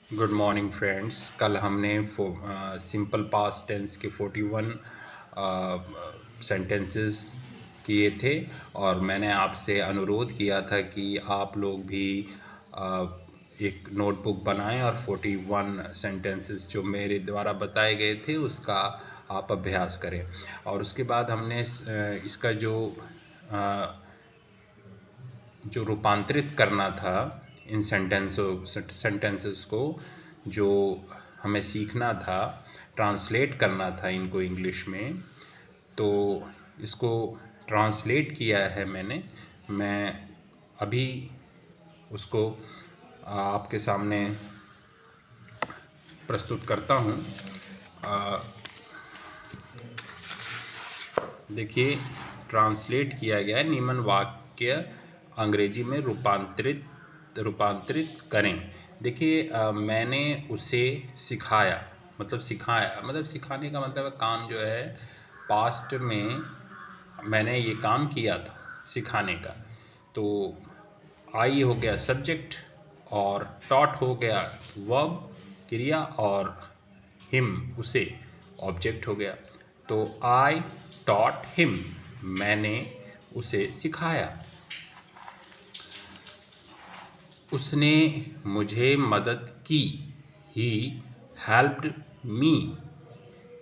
Good morning friends. कल हमने simple past tense के 41 सेंटेंसेस किए थे और मैंने आपसे अनुरोध किया था कि आप लोग भी एक नोटबुक बनाएं और 41 सेंटेंसेस जो मेरे द्वारा बताए गए थे उसका आप अभ्यास करें। और उसके बाद हमने इसका जो रूपांतरित करना था इन सेंटेंसेस को, जो हमें सीखना था, ट्रांसलेट करना था इनको इंग्लिश में, तो इसको ट्रांसलेट किया है मैं अभी उसको आपके सामने प्रस्तुत करता हूँ। देखिए, ट्रांसलेट किया गया है। निम्न वाक्य अंग्रेजी में रूपांतरित करें। देखिए, मैंने उसे सिखाया, मतलब सिखाया, मतलब सिखाने का मतलब काम जो है, पास्ट में मैंने ये काम किया था सिखाने का। तो आई हो गया सब्जेक्ट और टॉट हो गया वर्ब क्रिया और हिम उसे ऑब्जेक्ट हो गया। तो आई टॉट हिम, मैंने उसे सिखाया। उसने मुझे मदद की, ही हेल्प्ड मी।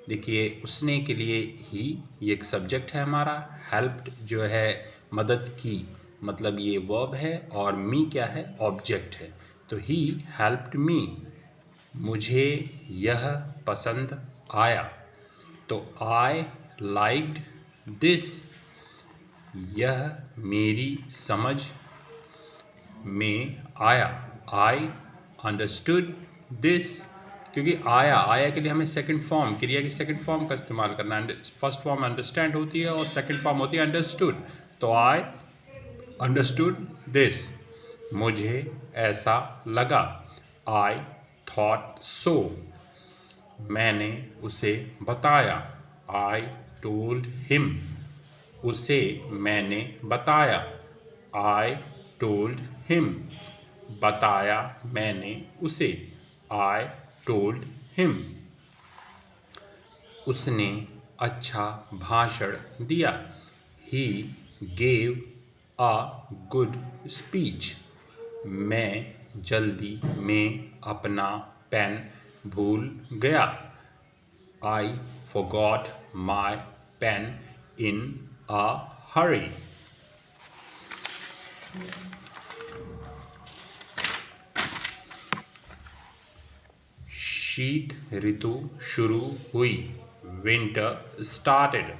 देखिए, उसने के लिए ही ये एक सब्जेक्ट है हमारा, हेल्प्ड जो है मदद की, मतलब ये वर्ब है, और मी क्या है, ऑब्जेक्ट है। तो ही हेल्प्ड मी। मुझे यह पसंद आया, तो आई लाइक्ड दिस। यह मेरी समझ में आया, आई अंडरस्टूड दिस। क्योंकि आया, आया के लिए हमें सेकंड फॉर्म, क्रिया की सेकंड फॉर्म का इस्तेमाल करना है। फर्स्ट फॉर्म अंडरस्टैंड होती है और सेकंड फॉर्म होती है अंडरस्टूड। तो आई अंडरस्टूड दिस, मुझे ऐसा लगा, आई थॉट सो। मैंने उसे बताया, आई टोल्ड हिम। उसे मैंने बताया, आई टोल्ड हिम। बताया मैंने उसे, आई टोल्ड हिम। उसने अच्छा भाषण दिया, he gave a good speech. मैं जल्दी में अपना पेन भूल गया, आई forgot my pen in a hurry। शीत ऋतु शुरू हुई, विंटर स्टार्टेड।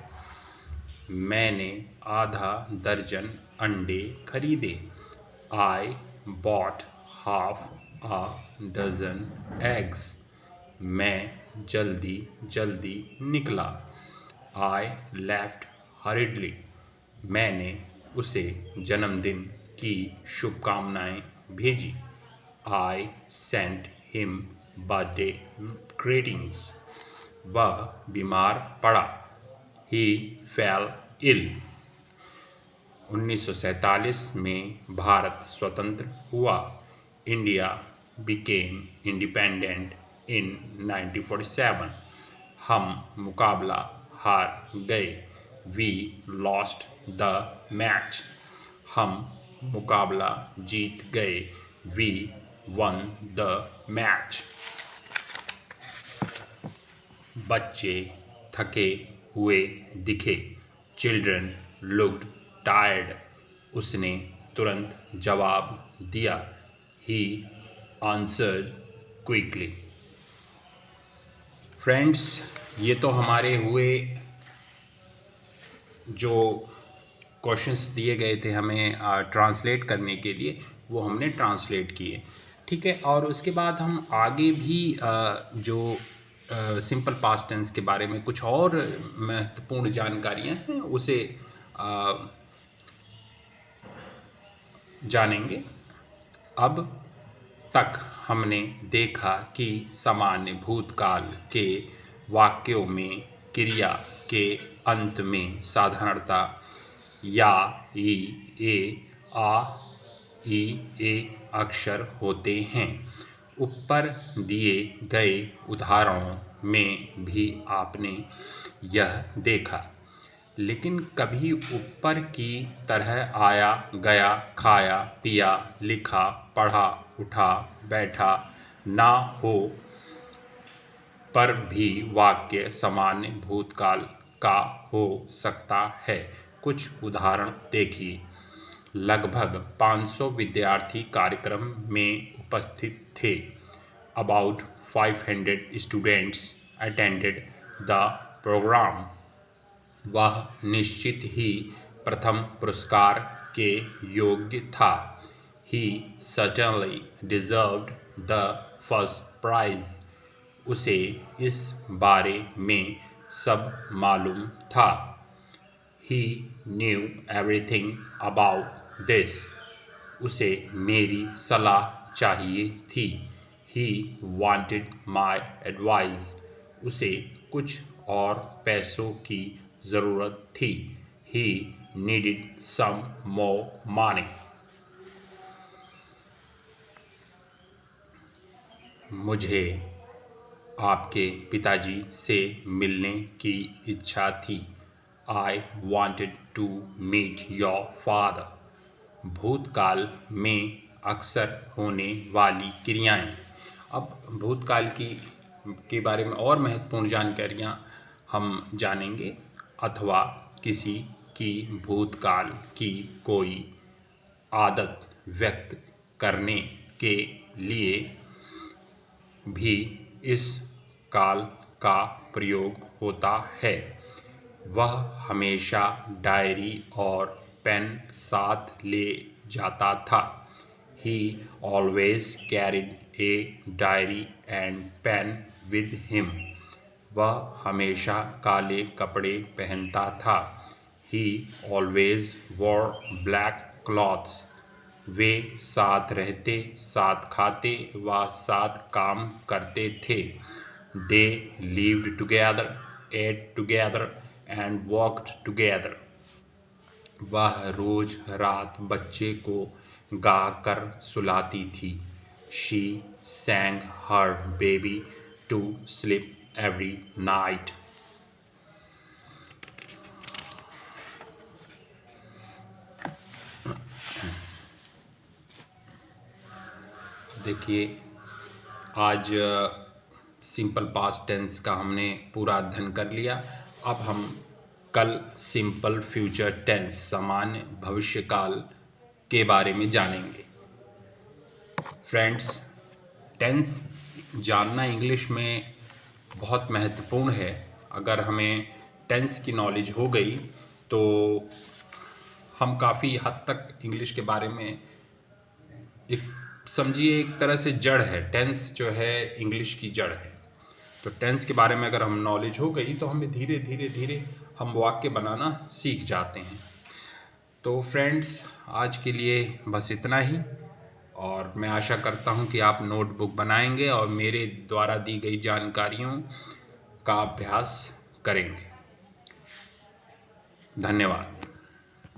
मैंने आधा दर्जन अंडे खरीदे, I bought half a dozen eggs। मैं जल्दी जल्दी निकला, आई लेफ्ट हरिडली। मैंने उसे जन्मदिन की शुभकामनाएं भेजी, I sent him birthday greetings. वह बीमार पड़ा, ही फेल इल। 1947 में भारत स्वतंत्र हुआ, इंडिया बिकेम इंडिपेंडेंट इन 1947। हम मुकाबला हार गए, वी लॉस्ट द मैच। हम मुकाबला जीत गए, वी वन द मैच। बच्चे थके हुए दिखे, चिल्ड्रन लुक्ड टायर्ड। उसने तुरंत जवाब दिया, ही आंसर्ड क्विकली। फ्रेंड्स, ये तो हमारे हुए जो क्वेश्चंस दिए गए थे हमें ट्रांसलेट करने के लिए, वो हमने ट्रांसलेट किए, ठीक है। और उसके बाद हम आगे भी जो सिंपल पास्ट टेंस के बारे में कुछ और महत्वपूर्ण जानकारियां हैं उसे जानेंगे। अब तक हमने देखा कि सामान्य भूतकाल के वाक्यों में क्रिया के अंत में साधारणता या, ई, ए, आ, ई, ए अक्षर होते हैं। ऊपर दिए गए उदाहरणों में भी आपने यह देखा, लेकिन कभी ऊपर की तरह आया गया, खाया पिया, लिखा पढ़ा, उठा बैठा ना हो, पर भी वाक्य सामान्य भूतकाल का हो सकता है। कुछ उदाहरण देखिए। लगभग 500 विद्यार्थी कार्यक्रम में उपस्थित थे। About 500 students attended the program. वह निश्चित ही प्रथम पुरस्कार के योग्य था। He certainly deserved the first prize. उसे इस बारे में सब मालूम था। He knew everything about this. उसे मेरी सलाह चाहिए थी। He wanted my advice. उसे कुछ और पैसों की ज़रूरत थी। He needed some more money. मुझे आपके पिताजी से मिलने की इच्छा थी। I wanted to meet your father. भूतकाल में अक्सर होने वाली क्रियाएं। अब भूतकाल के बारे में और महत्वपूर्ण जानकारियां हम जानेंगे, अथवा किसी की भूतकाल की कोई आदत व्यक्त करने के लिए भी इस काल का प्रयोग होता है। वह हमेशा डायरी और पेन साथ ले जाता था। He always carried a diary and pen with him. वह हमेशा काले कपड़े पहनता था। He always wore black clothes. वे साथ रहते, साथ खाते व साथ काम करते थे। They lived together, ate together and walked together. वह रोज रात बच्चे को गा कर सुलाती थी। She sang her baby to sleep every night. देखिए, आज सिंपल पास्ट टेंस का हमने पूरा अध्ययन कर लिया। अब हम कल सिंपल फ्यूचर टेंस सामान्य भविष्यकाल के बारे में जानेंगे। फ्रेंड्स, टेंस जानना इंग्लिश में बहुत महत्वपूर्ण है। अगर हमें टेंस की नॉलेज हो गई तो हम काफ़ी हद तक इंग्लिश के बारे में एक समझिए एक तरह से जड़ है। टेंस जो है इंग्लिश की जड़ है। तो टेंस के बारे में अगर हम नॉलेज हो गई तो हमें धीरे धीरे हम वाक्य बनाना सीख जाते हैं। तो फ्रेंड्स, आज के लिए बस इतना ही, और मैं आशा करता हूं कि आप नोटबुक बनाएंगे और मेरे द्वारा दी गई जानकारियों का अभ्यास करेंगे। धन्यवाद।